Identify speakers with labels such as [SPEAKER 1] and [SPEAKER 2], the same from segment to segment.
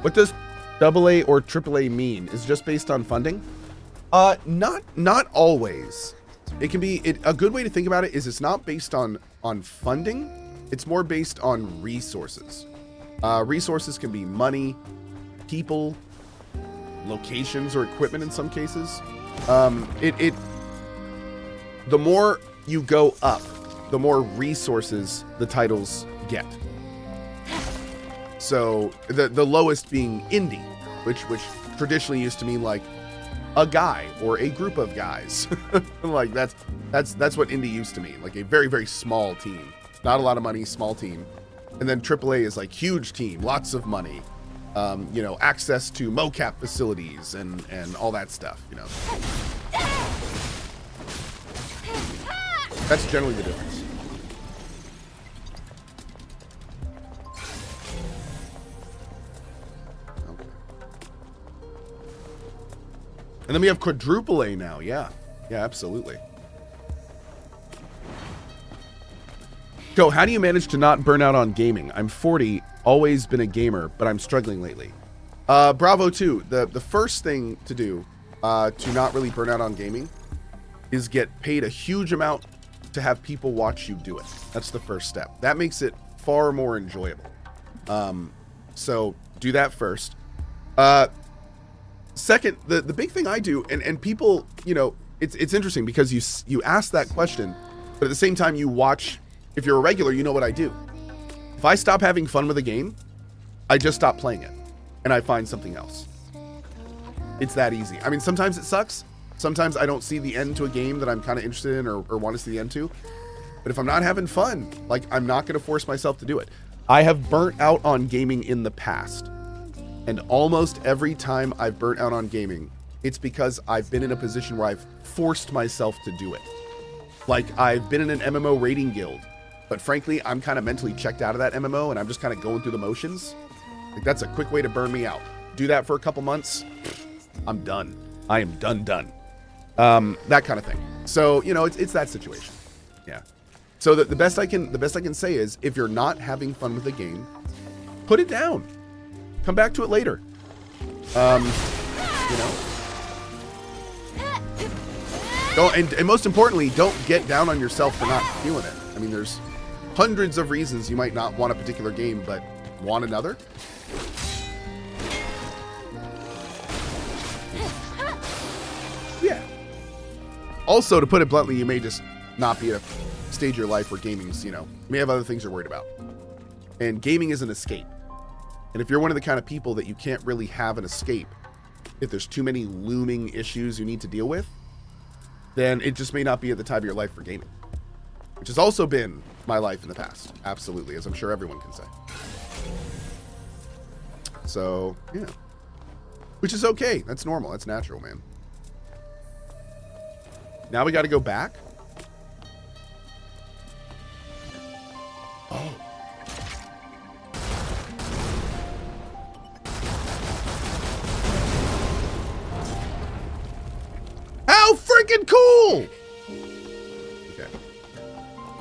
[SPEAKER 1] What does AA or AAA mean? Is it just based on funding? Not always. It can be a good way to think about it is it's not based on funding. It's more based on resources. Resources can be money, people, locations, or equipment in some cases. The more you go up, the more resources the titles get. So the lowest being indie, which traditionally used to mean like a guy or a group of guys. Like that's what indie used to mean, like a very, very small team, not a lot of money, small team. And then AAA is like huge team, lots of money, you know, access to mocap facilities and all that stuff, you know. That's generally the difference. Okay. And then we have quadruple A now. Yeah. Yeah, absolutely. Go, how do you manage to not burn out on gaming? I'm 40, always been a gamer, but I'm struggling lately. Bravo 2. The first thing to do to not really burn out on gaming is get paid a huge amount to have people watch you do it. That's the first step. That makes it far more enjoyable. So do that first. Second, the big thing I do, and people, you know, it's interesting because you ask that question, but at the same time you watch. If you're a regular, you know what I do. If I stop having fun with a game, I just stop playing it and I find something else. It's that easy. I mean, sometimes it sucks. Sometimes I don't see the end to a game that I'm kind of interested in or want to see the end to. But if I'm not having fun, like, I'm not going to force myself to do it. I have burnt out on gaming in the past. And almost every time I've burnt out on gaming, it's because I've been in a position where I've forced myself to do it. Like, I've been in an MMO raiding guild, but frankly, I'm kind of mentally checked out of that MMO and I'm just kind of going through the motions. Like, that's a quick way to burn me out. Do that for a couple months, I'm done. I am done. That kind of thing. So, you know, it's that situation. Yeah. So the best I can say is, if you're not having fun with the game, put it down. Come back to it later. You know. And most importantly, don't get down on yourself for not feeling it. I mean, there's hundreds of reasons you might not want a particular game, but want another. Yeah. Also, to put it bluntly, you may just not be at a stage of your life where gaming's, you know, you may have other things you're worried about. And gaming is an escape. And if you're one of the kind of people that you can't really have an escape, if there's too many looming issues you need to deal with, then it just may not be at the time of your life for gaming. Which has also been my life in the past. Absolutely, as I'm sure everyone can say. So, yeah. Which is okay. That's normal. That's natural, man. Now we got to go back. Oh. How freaking cool! Okay.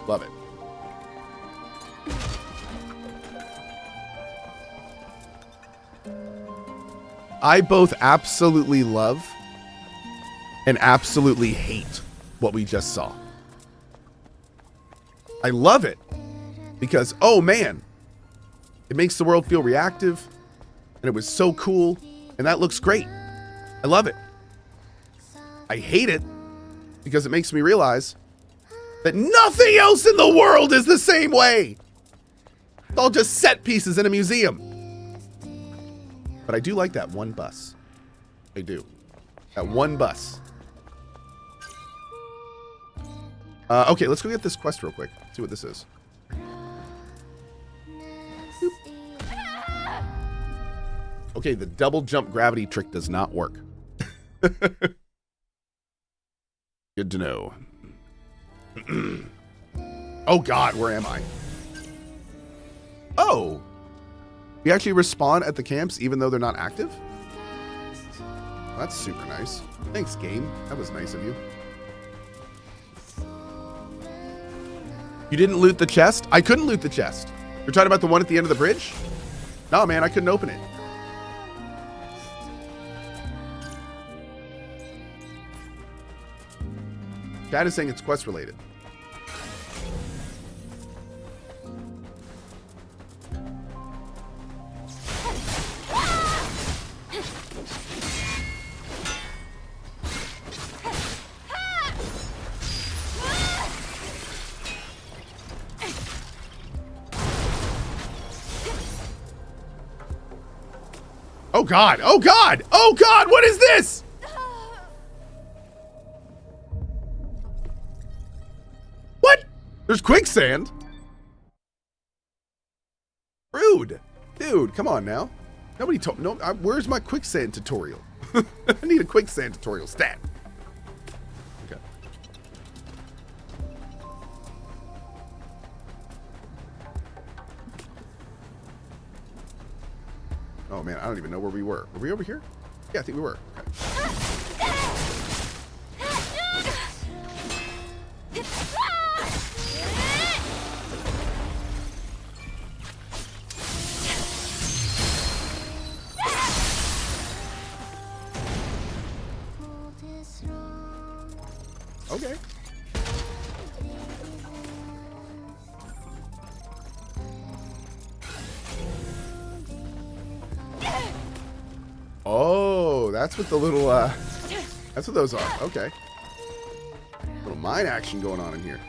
[SPEAKER 1] Love it. I both absolutely love and absolutely hate what we just saw. I love it because, oh man, it makes the world feel reactive and it was so cool and that looks great. I love it. I hate it because it makes me realize that nothing else in the world is the same way. It's all just set pieces in a museum. But I do like that one bus. I do. That one bus. Okay, let's go get this quest real quick. See what this is. Boop. Okay, the double jump gravity trick does not work. Good to know. Oh God, where am I? Oh. We actually respawn at the camps even though they're not active? Well, that's super nice. Thanks, game. That was nice of you. You didn't loot the chest? I couldn't loot the chest. You're talking about the one at the end of the bridge? No, man, I couldn't open it. Chat is saying it's quest related. Oh God, oh God, oh God, what is this? What? There's quicksand? Rude. Dude, come on now. Nobody told, no, where's my quicksand tutorial? I need a quicksand tutorial, stat. Okay. Oh man, I don't even know where we were. Were we over here? Yeah, I think we were. Okay. Okay. Oh, that's what the little, that's what those are. Okay. Little mine action going on in here.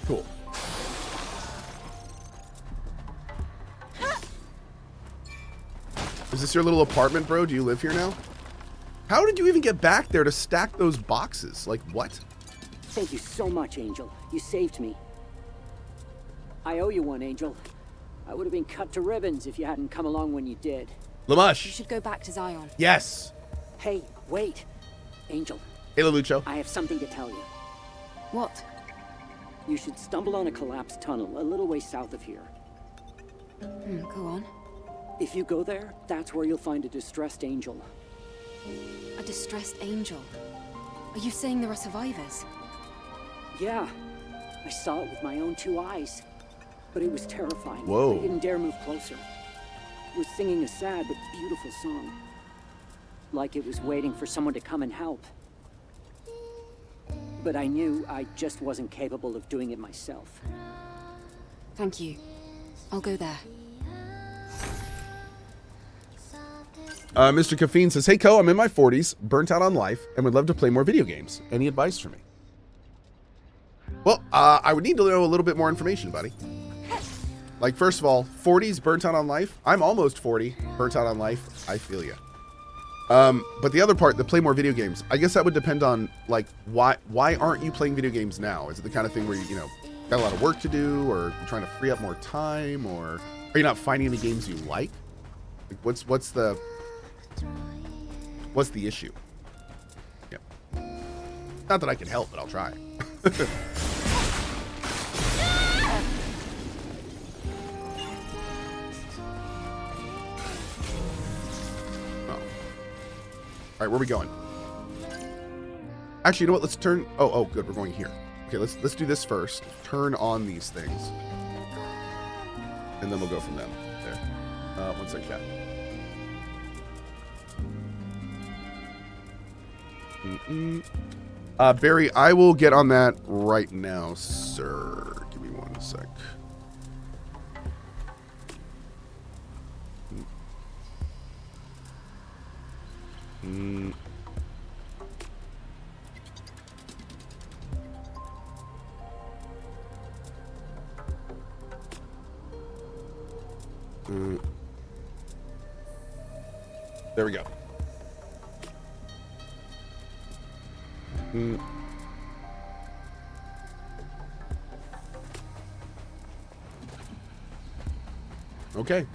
[SPEAKER 1] Cool. Is this your little apartment, bro? Do you live here now? How did you even get back there to stack those boxes? Like, what?
[SPEAKER 2] Thank you so much, Angel. You saved me. I owe you one, Angel. I would have been cut to ribbons if you hadn't come along when you did.
[SPEAKER 3] Lamush.
[SPEAKER 4] You should go back to Zion.
[SPEAKER 1] Yes.
[SPEAKER 2] Hey, wait. Angel.
[SPEAKER 1] Hey, Lelucho.
[SPEAKER 2] I have something to tell you.
[SPEAKER 4] What?
[SPEAKER 2] You should stumble on a collapsed tunnel a little way south of here.
[SPEAKER 4] Go on.
[SPEAKER 2] If you go there, that's where you'll find a distressed angel.
[SPEAKER 4] A distressed angel? Are you saying there are survivors?
[SPEAKER 2] Yeah. I saw it with my own 2 eyes. But it was terrifying.
[SPEAKER 1] Whoa.
[SPEAKER 2] I didn't dare move closer. It was singing a sad but beautiful song. Like it was waiting for someone to come and help. But I knew I just wasn't capable of doing it myself.
[SPEAKER 4] Thank you. I'll go there.
[SPEAKER 1] Mr. Caffeine says, hey, Cohh, I'm in my 40s, burnt out on life, and would love to play more video games. Any advice for me? Well, I would need to know a little bit more information, buddy. Like, first of all, 40s, burnt out on life. I'm almost 40, burnt out on life. I feel ya. But the other part, the play more video games, I guess that would depend on, like, why aren't you playing video games now? Is it the kind of thing where you know, got a lot of work to do, or you're trying to free up more time, or are you not finding any games you like? Like, what's the issue? Yep. Not that I can help, but I'll try. All right, where are we going? Actually, you know what? Let's turn. Oh, good. We're going here. Okay, let's do this first. Turn on these things, and then we'll go from them. There. One sec, chat. Barry, I will get on that right now, sir. Give me one sec. There we go. Mm. Okay.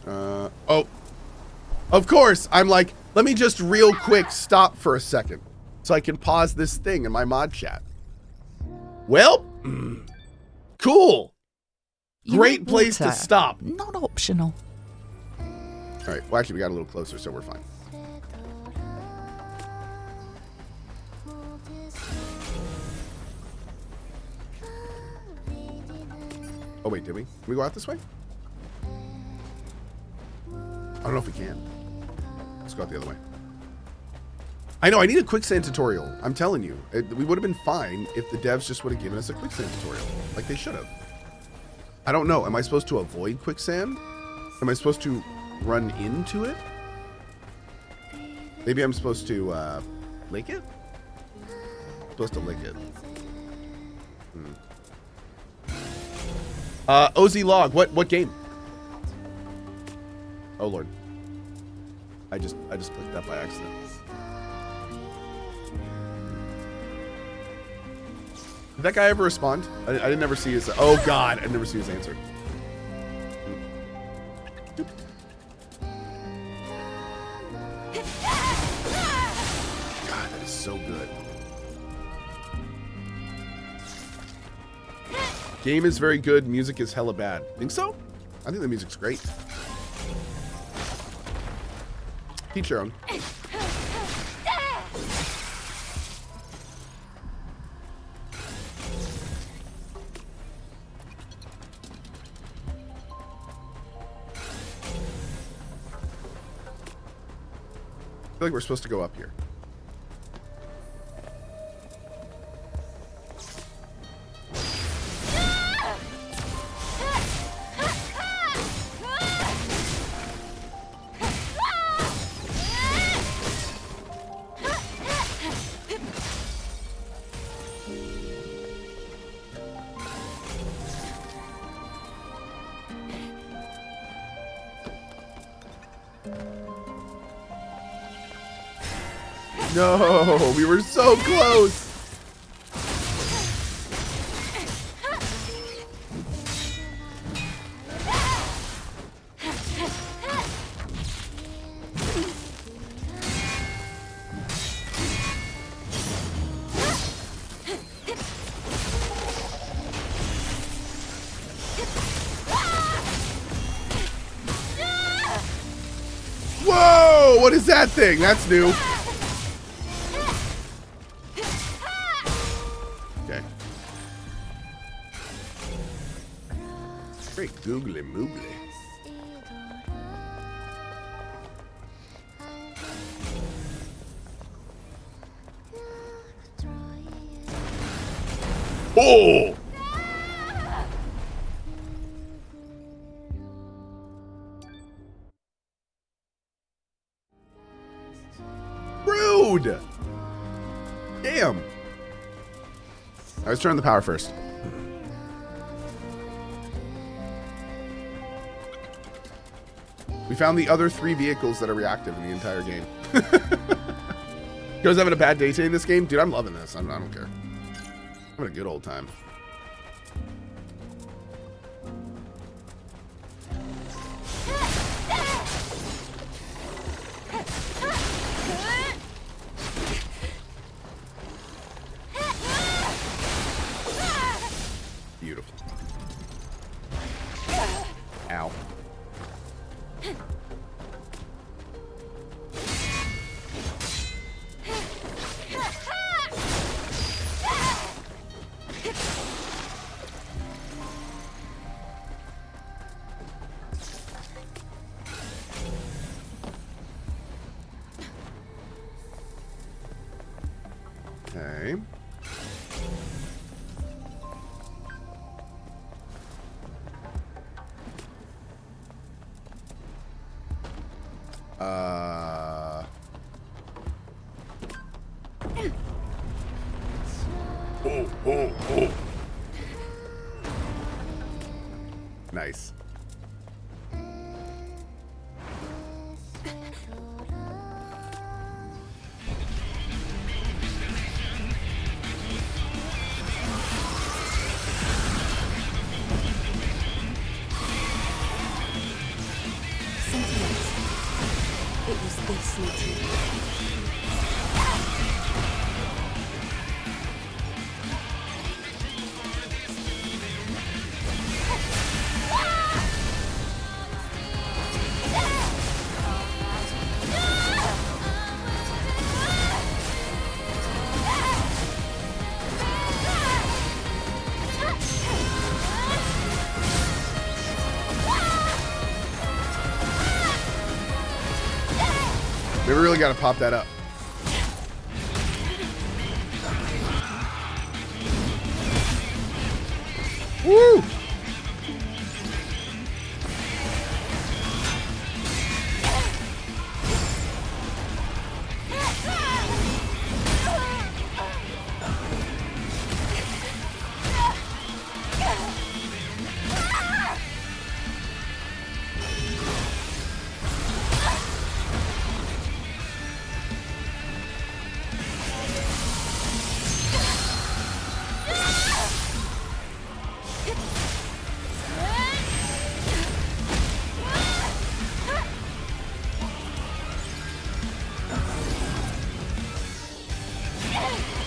[SPEAKER 1] Oh. Of course, I'm like, let me just real quick stop for a second so I can pause this thing in my mod chat. Well, cool. Great place to stop.
[SPEAKER 3] Not optional.
[SPEAKER 1] All right. Well, actually, we got a little closer, so we're fine. Oh, wait, did we? Can we go out this way? I don't know if we can. Let's go out the other way. I know, I need a quicksand tutorial. I'm telling you. We would have been fine if the devs just would have given us a quicksand tutorial. Like they should have. I don't know. Am I supposed to avoid quicksand? Am I supposed to run into it? Maybe I'm supposed to lick it? I'm supposed to lick it. OZ Log, what game? Oh Lord. I just clicked that by accident. Did that guy ever respond? I didn't ever see his. Oh God, I never see his answer. God, that is so good. Game is very good. Music is hella bad. Think so? I think the music's great. Teach your own. I feel like we're supposed to go up here. No, we were so close. Whoa, what is that thing? That's new. Googly moogly. Oh! Rude! Damn. I was turning the power first. We found the other 3 vehicles that are reactive in the entire game. You guys having a bad day today in this game? Dude, I'm loving this. I don't care. I'm having a good old time. Beautiful. Ow. Okay.
[SPEAKER 4] was this material?
[SPEAKER 1] We really got to pop that up. Woo!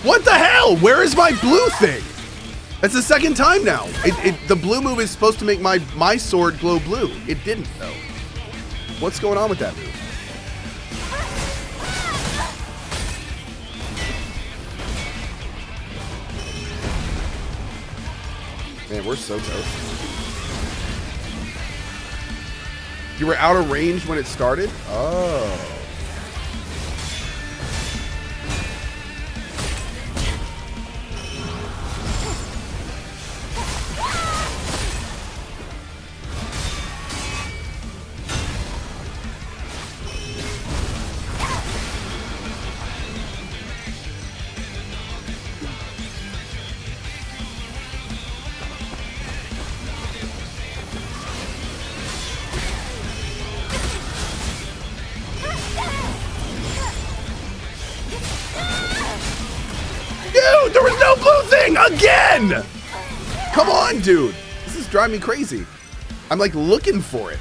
[SPEAKER 1] What the hell? Where is my blue thing? That's the second time now. The blue move is supposed to make my sword glow blue. It didn't though. What's going on with that move? Man, we're so toast. You were out of range when it started? Oh. Dude, there was no blue thing again! Come on, dude. This is driving me crazy. I'm like looking for it.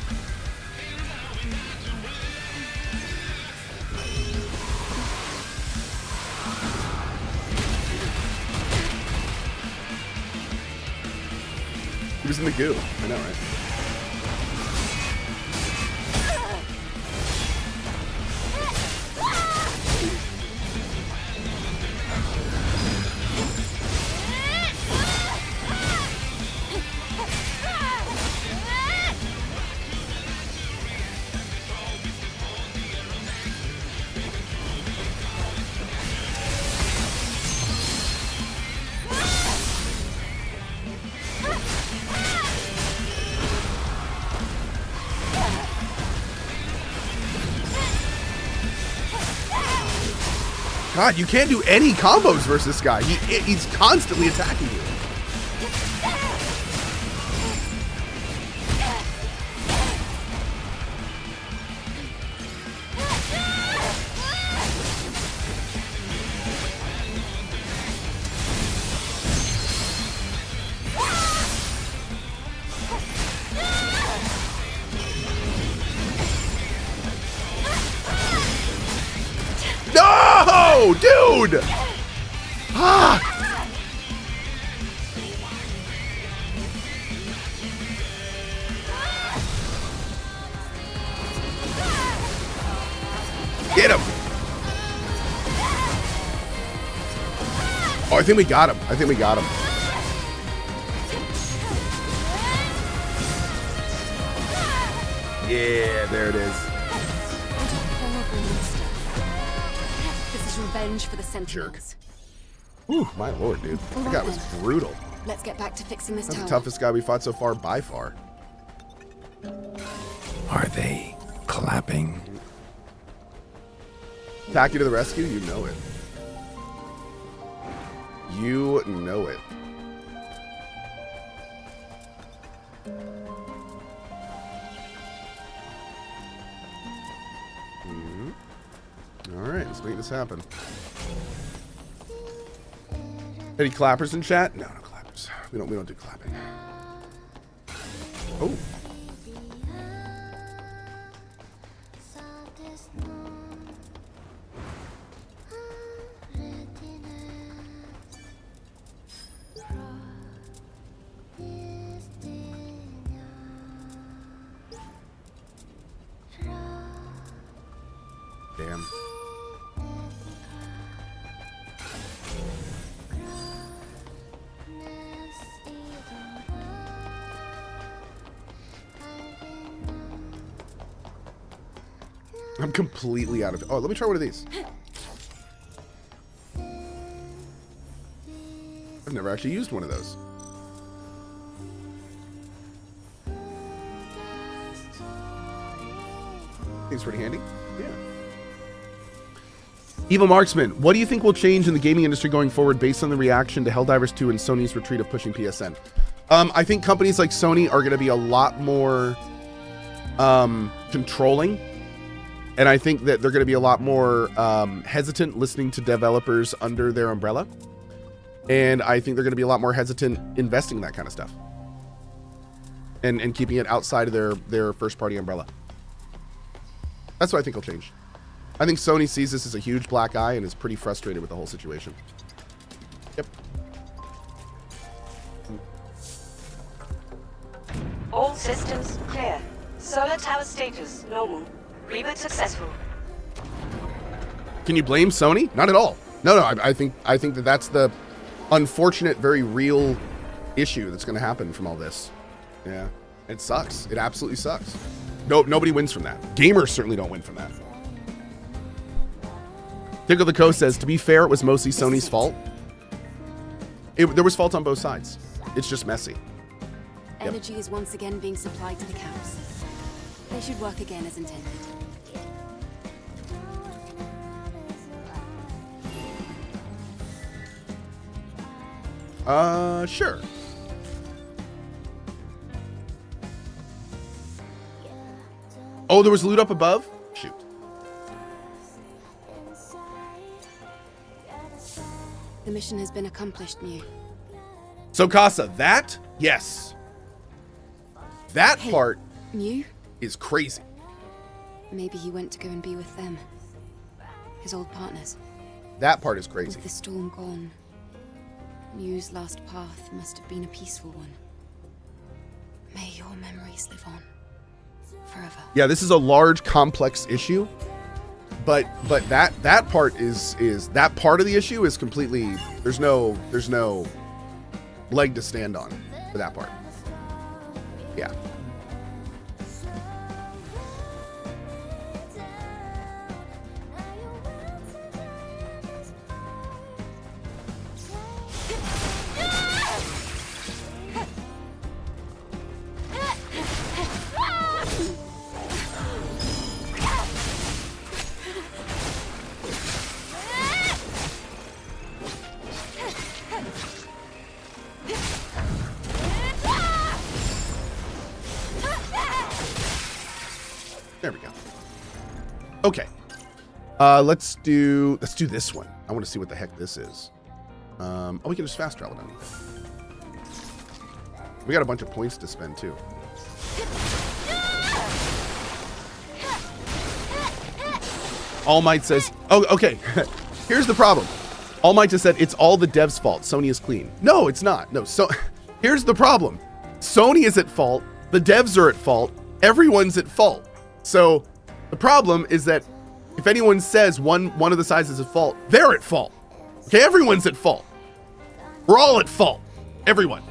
[SPEAKER 1] He was in the goo. I know, right? God, you can't do any combos versus this guy. He's constantly attacking you. No, dude! Ah! Get him! Oh, I think we got him. I think we got him. Yeah, there it is.
[SPEAKER 4] Revenge for the Sentinels.
[SPEAKER 1] Ooh, my lord, dude. That guy was brutal.
[SPEAKER 4] Let's get back to fixing this
[SPEAKER 1] That's
[SPEAKER 4] tower.
[SPEAKER 1] the toughest guy we fought so far, by far.
[SPEAKER 3] Are they clapping?
[SPEAKER 1] Taki to the rescue, you know it. You know it. All right, let's make this happen. Any clappers in chat? No, no clappers. We don't do clapping. Oh. Damn. I'm completely out of... Oh, let me try one of these. I've never actually used one of those. It's pretty handy. Yeah. Evil Marksman, what do you think will change in the gaming industry going forward based on the reaction to Helldivers 2 and Sony's retreat of pushing PSN? I think companies like Sony are going to be a lot more controlling. And I think that they're going to be a lot more hesitant listening to developers under their umbrella. And I think they're going to be a lot more hesitant investing in that kind of stuff. And keeping it outside of their first party umbrella. That's what I think will change. I think Sony sees this as a huge black eye and is pretty frustrated with the whole situation. Yep.
[SPEAKER 5] All systems clear. Solar tower status normal. Reboot successful.
[SPEAKER 1] Can you blame Sony? Not at all. No. I think that that's the unfortunate, very real issue that's going to happen from all this. Yeah, it sucks. It absolutely sucks. Nobody wins from that. Gamers certainly don't win from that. Tickle the Cohh says, to be fair, it was mostly Sony's fault. There was fault on both sides. It's just messy.
[SPEAKER 4] Energy is once again being supplied to the camps. They should work again as intended.
[SPEAKER 1] Sure. Oh, there was loot up above? Shoot.
[SPEAKER 4] The mission has been accomplished, Mew.
[SPEAKER 1] So, Casa, that? Yes. That
[SPEAKER 4] Hey,
[SPEAKER 1] part
[SPEAKER 4] Mew?
[SPEAKER 1] is crazy.
[SPEAKER 4] Maybe he went to go and be with them. His old partners.
[SPEAKER 1] That part is crazy.
[SPEAKER 4] With the storm gone, Mew's last path must have been a peaceful one. May your memories live on. Forever.
[SPEAKER 1] Yeah, this is a large, complex issue. But that part is that part of the issue is completely there's no leg to stand on for that part. Yeah. There we go. Okay. Let's do this one. I want to see what the heck this is. Oh, we can just fast travel down here. We got a bunch of points to spend too. All Might says, oh, okay. Here's the problem. All Might just said it's all the devs' fault. Sony is clean. No, it's not. No, so here's the problem. Sony is at fault. The devs are at fault. Everyone's at fault. So the problem is that if anyone says one of the sides is at fault, they're at fault. Okay, everyone's at fault. We're all at fault. Everyone.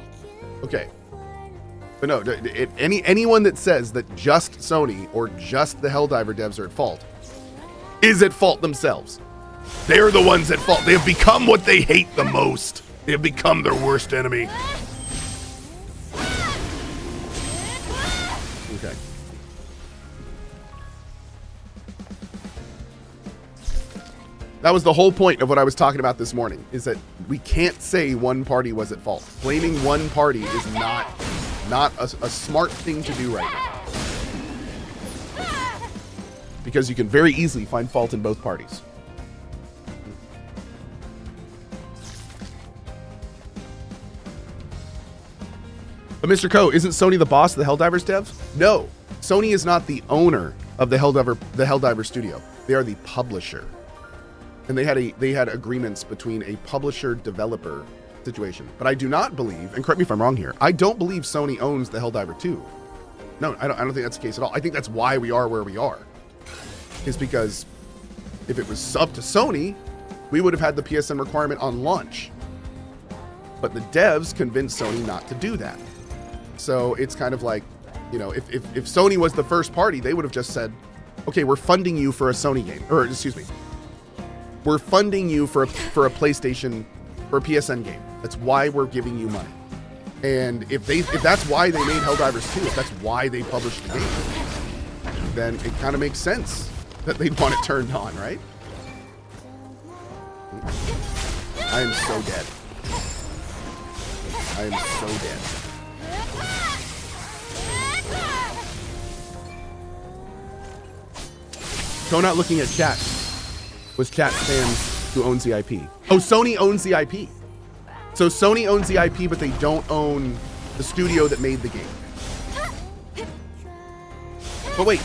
[SPEAKER 1] Okay. But no, anyone that says that just Sony or just the Helldiver devs are at fault is at fault themselves. They're the ones at fault. They have become what they hate the most. They have become their worst enemy. Okay. That was the whole point of what I was talking about this morning, is that we can't say one party was at fault. Blaming one party is not a smart thing to do right now. Because you can very easily find fault in both parties. But Mr. Cohh, isn't Sony the boss of the Helldivers devs? No, Sony is not the owner of the Helldiver studio. They are the publisher. And they had agreements between a publisher-developer situation. But I do not believe, and correct me if I'm wrong here, I don't believe Sony owns the Helldiver 2. No, I don't think that's the case at all. I think that's why we are where we are. Is because If it was up to Sony, we would have had the PSN requirement on launch. But the devs convinced Sony not to do that. So it's kind of like, you know, if Sony was the first party, they would have just said, okay, we're funding you for a Sony game, or excuse me, we're funding you for a PlayStation, for a PSN game. That's why we're giving you money. And if that's why they made Helldivers 2, if that's why they published the game, then it kind of makes sense that they'd want it turned on, right? I am so dead. I am so dead. So not looking at chat. Was chat fans who owns the IP? Oh, Sony owns the IP. So Sony owns the IP, but they don't own the studio that made the game. But wait,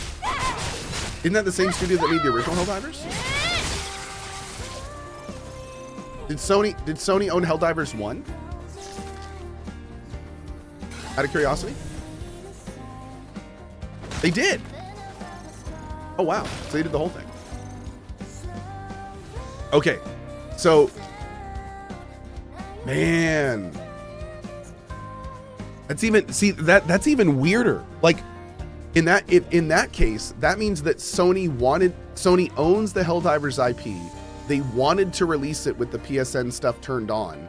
[SPEAKER 1] isn't that the same studio that made the original Helldivers? Did Sony own Helldivers 1? Out of curiosity? They did. Oh wow, so they did the whole thing. Okay, so man, that's even weirder. Like in that case, that means that Sony owns the Helldivers IP. They wanted to release it with the PSN stuff turned on.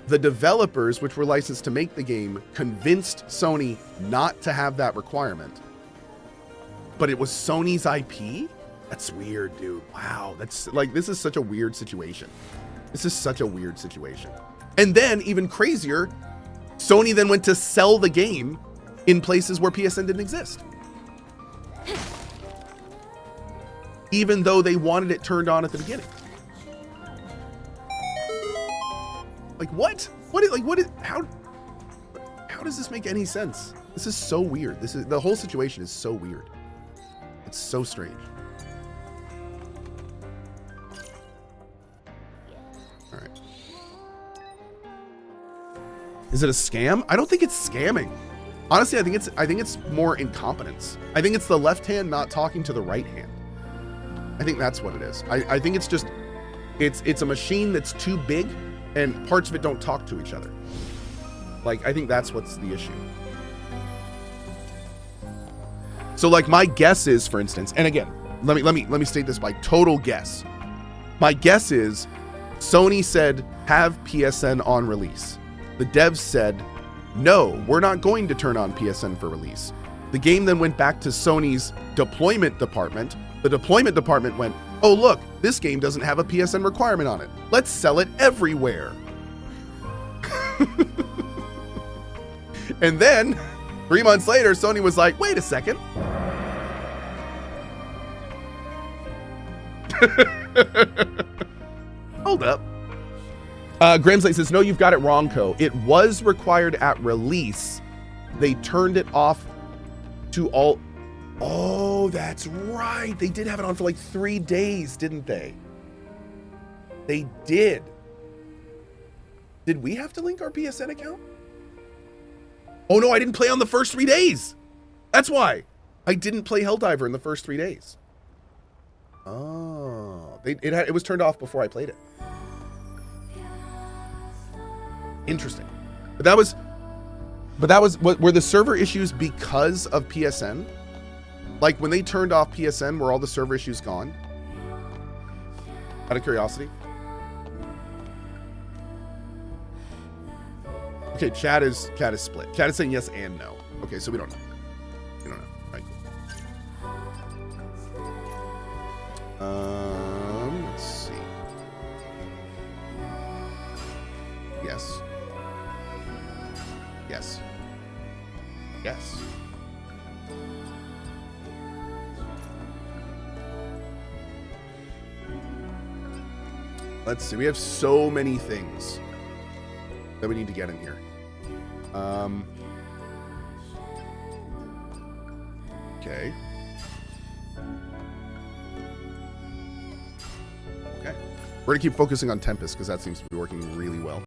[SPEAKER 1] The developers, which were licensed to make the game, convinced Sony not to have that requirement. But it was Sony's IP? That's weird, dude. Wow, that's like, this is such a weird situation. This is such a weird situation. And then, even crazier, Sony then went to sell the game in places where PSN didn't exist. Even though they wanted it turned on at the beginning. Like what? How does this make any sense? This is so weird. The whole situation is so weird. It's so strange. All right. Is it a scam? I don't think it's scamming. Honestly, I think it's more incompetence. I think it's the left hand not talking to the right hand. I think that's what it is. I think it's just it's a machine that's too big and parts of it don't talk to each other. Like, I think that's what's the issue. So like my guess is, for instance, and again, let me state this by total guess. My guess is Sony said have PSN on release. The devs said, no, we're not going to turn on PSN for release. The game then went back to Sony's deployment department. The deployment department went, oh look, this game doesn't have a PSN requirement on it. Let's sell it everywhere. And then 3 months later, Sony was like, wait a second. Hold up. Grimsley says, no, you've got it wrong, Cohh. It was required at release. They turned it off to all. Oh, that's right. They did have it on for like 3 days, didn't they? They did. Did we have to link our PSN account? Oh no, I didn't play on the first 3 days. That's why. I didn't play Helldiver in the first 3 days. Oh, it was turned off before I played it. Interesting. But that was were the server issues because of PSN? Like when they turned off PSN, were all the server issues gone? Out of curiosity. Okay, chat is split. Chat is saying yes and no. Okay, so we don't know. We don't know. Right, cool. Let's see. Yes. Yes. Yes. Let's see. We have so many things that we need to get in here. Okay. Okay. We're gonna keep focusing on Tempest because that seems to be working really well.